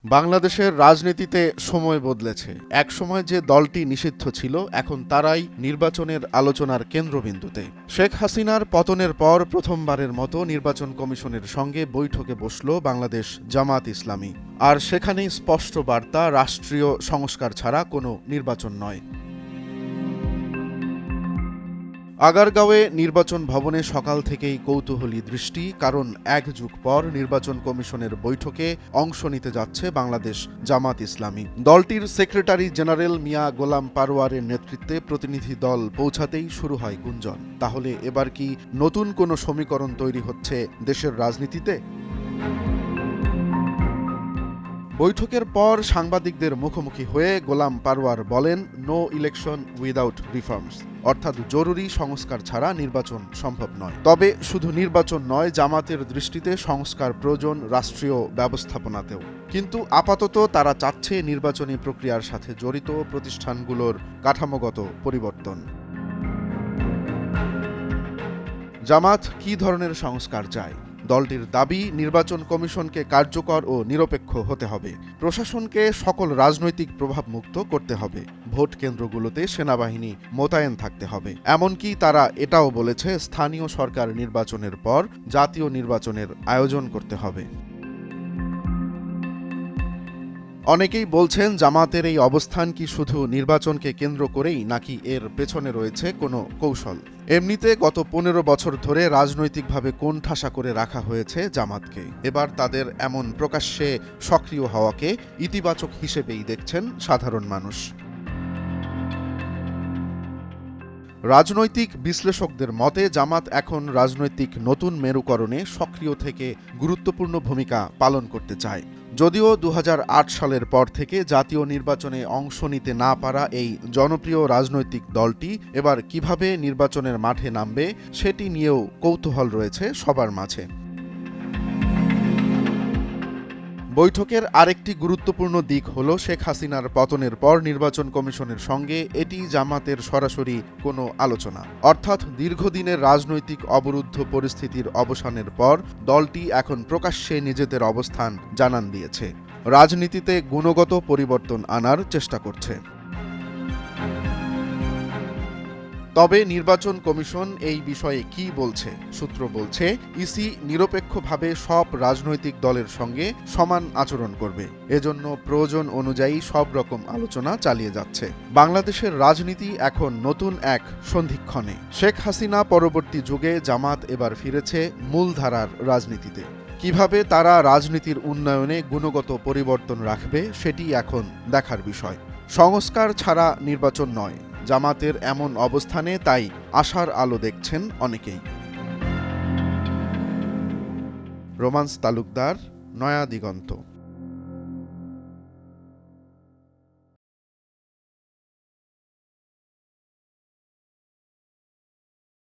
বাংলাদেশের রাজনীতিতে সময় বদলেছে। একসময় যে দলটি নিষিদ্ধ ছিল, এখন তারাই নির্বাচনের আলোচনার কেন্দ্রবিন্দুতে। শেখ হাসিনার পতনের পর প্রথমবারের মতো নির্বাচন কমিশনের সঙ্গে বৈঠকে বসল বাংলাদেশ জামাত ইসলামী। আর সেখানেই স্পষ্ট বার্তা, রাষ্ট্রীয় সংস্কার ছাড়া কোনো নির্বাচন নয়। আগারগাঁওয়ে নির্বাচন ভবনে সকাল থেকেই কৌতূহলী দৃষ্টি, কারণ এক যুগ পর নির্বাচন কমিশনের বৈঠকে অংশ নিতে যাচ্ছে বাংলাদেশ জামাত ইসলামী। দলটির সেক্রেটারি জেনারেল মিয়া গোলাম পারোয়ারের নেতৃত্বে প্রতিনিধি দল পৌঁছাতেই শুরু হয় গুঞ্জন। তাহলে এবার কি নতুন কোনো সমীকরণ তৈরি হচ্ছে দেশের রাজনীতিতে? বৈঠকের পর সাংবাদিকদের মুখোমুখি হয়ে গোলাম পারওয়ার বলেন, নো ইলেকশন উইদাউট রিফর্মস, অর্থাৎ জরুরি সংস্কার ছাড়া নির্বাচন সম্ভব নয়। তবে শুধু নির্বাচন নয়, জামাতের দৃষ্টিতে সংস্কার প্রয়োজন রাষ্ট্রীয় ব্যবস্থাপনাতেও। কিন্তু আপাতত তারা চাচ্ছে নির্বাচনী প্রক্রিয়ার সাথে জড়িত প্রতিষ্ঠানগুলোর কাঠামোগত পরিবর্তন। জামাত কী ধরনের সংস্কার চায়? দলটির দাবি, নির্বাচন কমিশনকে কার্যকর ও নিরপেক্ষ হতে হবে, প্রশাসনকে সকল রাজনৈতিক প্রভাব মুক্ত করতে হবে, ভোট কেন্দ্রগুলোতে সেনাবাহিনী মোতায়েন থাকতে হবে। এমনকি তারা এটাও বলেছে, স্থানীয় সরকার নির্বাচনের পর জাতীয় নির্বাচনের আয়োজন করতে হবে। অনেকেই বলছেন, জামাতের এই অবস্থান কি শুধু নির্বাচনকে কেন্দ্র করেই, নাকি এর পেছনে রয়েছে কোনো কৌশল? এমনিতে গত 15 বছর ধরে রাজনৈতিকভাবে কোণঠাসা করে রাখা হয়েছে জামাতকে। এবার তাদের এমন প্রকাশ্যে সক্রিয় হওয়াকে ইতিবাচক হিসেবেই দেখছেন সাধারণ মানুষ। রাজনৈতিক বিশ্লেষকদের মতে, জামাত এখন রাজনৈতিক নতুন মেরুকরণে সক্রিয় থেকে গুরুত্বপূর্ণ ভূমিকা পালন করতে চায়। যদিও 2008 সালের পর থেকে জাতীয় নির্বাচনে অংশ নিতে না পারা এই জনপ্রিয় রাজনৈতিক দলটি এবার কিভাবে নির্বাচনের মাঠে নামবে সেটি নিয়েও কৌতূহল রয়েছে সবার মাঝে। বৈঠকের আরেকটি গুরুত্বপূর্ণ দিক হল, শেখ হাসিনার পতনের পর নির্বাচন কমিশনের সঙ্গে এটি জামাতের সরাসরি কোনো আলোচনা। অর্থাৎ দীর্ঘদিনের রাজনৈতিক অবরুদ্ধ পরিস্থিতির অবসানের পর দলটি এখন প্রকাশ্যে নিজেদের অবস্থান জানান দিয়েছে, রাজনীতিতে গুণগত পরিবর্তন আনার চেষ্টা করছে। তবে নির্বাচন কমিশন এই বিষয়ে কি বলছে? সূত্র বলছে, ইসি নিরপেক্ষভাবে সব রাজনৈতিক দলের সঙ্গে সমান আচরণ করবে। এজন্য প্রয়োজন অনুযায়ী সব রকম আলোচনা চালিয়ে যাচ্ছে। বাংলাদেশের রাজনীতি এখন নতুন এক সন্ধিক্ষণে। শেখ হাসিনা পরবর্তী যুগে জামাত এবার ফিরেছে মূলধারার রাজনীতিতে। কিভাবে তারা রাজনীতির উন্নয়নে গুণগত পরিবর্তন রাখবে সেটি এখন দেখার বিষয়। সংস্কার ছাড়া নির্বাচন নয়, জামাতের এমন অবস্থানে তাই আশার আলো দেখছেন অনেকেই। রোমান্স তালুকদার, নয়া দিগন্ত।